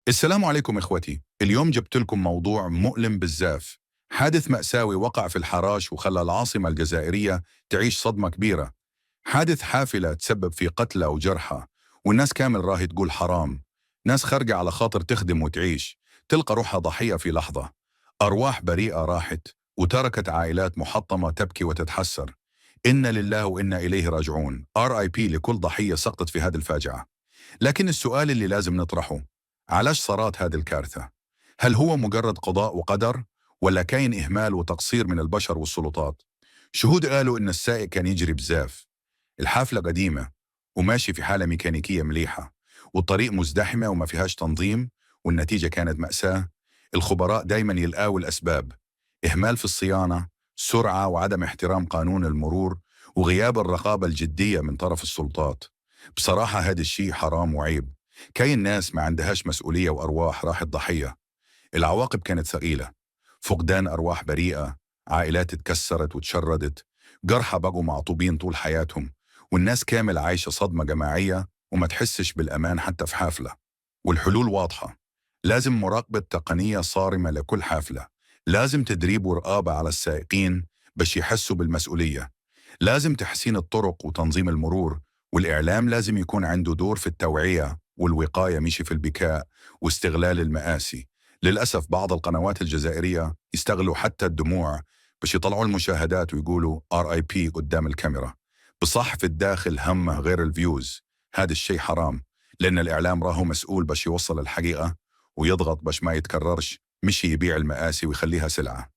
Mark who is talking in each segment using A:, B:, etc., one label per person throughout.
A: السلام عليكم إخوتي. اليوم جبت لكم موضوع مؤلم بزاف. حادث مأساوي وقع في الحراش وخلى العاصمة الجزائرية تعيش صدمة كبيرة. حادث حافلة تسبب في قتلى وجرحى، والناس كامل راهي تقول حرام. ناس خارجة على خاطر تخدم وتعيش، تلقى روحها ضحية في لحظة. أرواح بريئة راحت، وتركت عائلات محطمة تبكي وتتحسر. إنا لله وإنا إليه راجعون. RIP لكل ضحية سقطت في هذه الفاجعة. لكن السؤال اللي لازم نطرحه: علاش صارت هذه الكارثة؟ هل هو مجرد قضاء وقدر؟ ولا كاين إهمال وتقصير من البشر والسلطات؟ شهود قالوا إن السائق كان يجري بزاف، الحافلة قديمة وماشي في حالة ميكانيكية مليحة، والطريق مزدحمة وما فيهاش تنظيم، والنتيجة كانت مأساة. الخبراء دايما يلقاوا الأسباب: إهمال في الصيانة، سرعة وعدم احترام قانون المرور، وغياب الرقابة الجدية من طرف السلطات. بصراحة هذا الشيء حرام وعيب. كاين ناس ما عندهاش مسؤولية وأرواح راحت ضحية. العواقب كانت ثقيلة: فقدان أرواح بريئة، عائلات اتكسرت وتشردت، جرحى بقوا معطوبين طول حياتهم، والناس كامل عايشة صدمة جماعية وما تحسش بالأمان حتى في حافلة. والحلول واضحة: لازم مراقبة تقنية صارمة لكل حافلة، لازم تدريب ورقابة على السائقين باش يحسوا بالمسؤولية، لازم تحسين الطرق وتنظيم المرور، والإعلام لازم يكون عنده دور في التوعية والوقاية مش في البكاء واستغلال المآسي. للأسف بعض القنوات الجزائرية يستغلوا حتى الدموع باش يطلعوا المشاهدات ويقولوا RIP قدام الكاميرا. بصح في الداخل همه غير الفيوز. هذا الشيء حرام، لأن الإعلام راهو مسؤول باش يوصل الحقيقة ويضغط باش ما يتكررش، مش يبيع المآسي ويخليها سلعة.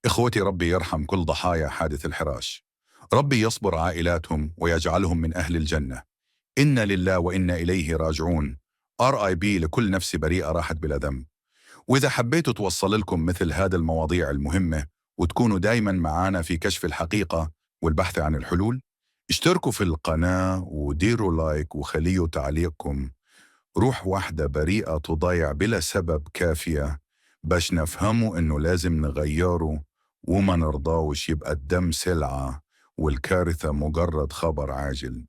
A: إخوتي، ربي يرحم كل ضحايا حادث الحراش، ربي يصبر عائلاتهم ويجعلهم من أهل الجنة. إنا لله وإنا إليه راجعون. RIP لكل نفس بريئة راحت بلا ذنب. وإذا حبيتوا توصل لكم مثل هذه المواضيع المهمة وتكونوا دايما معانا في كشف الحقيقة والبحث عن الحلول، اشتركوا في القناة وديروا لايك وخليوا تعليقكم. روح واحدة بريئة تضيع بلا سبب كافية باش نفهموا إنه لازم نغيره، وما نرضاوش يبقى الدم سلعة والكارثة مجرد خبر عاجل.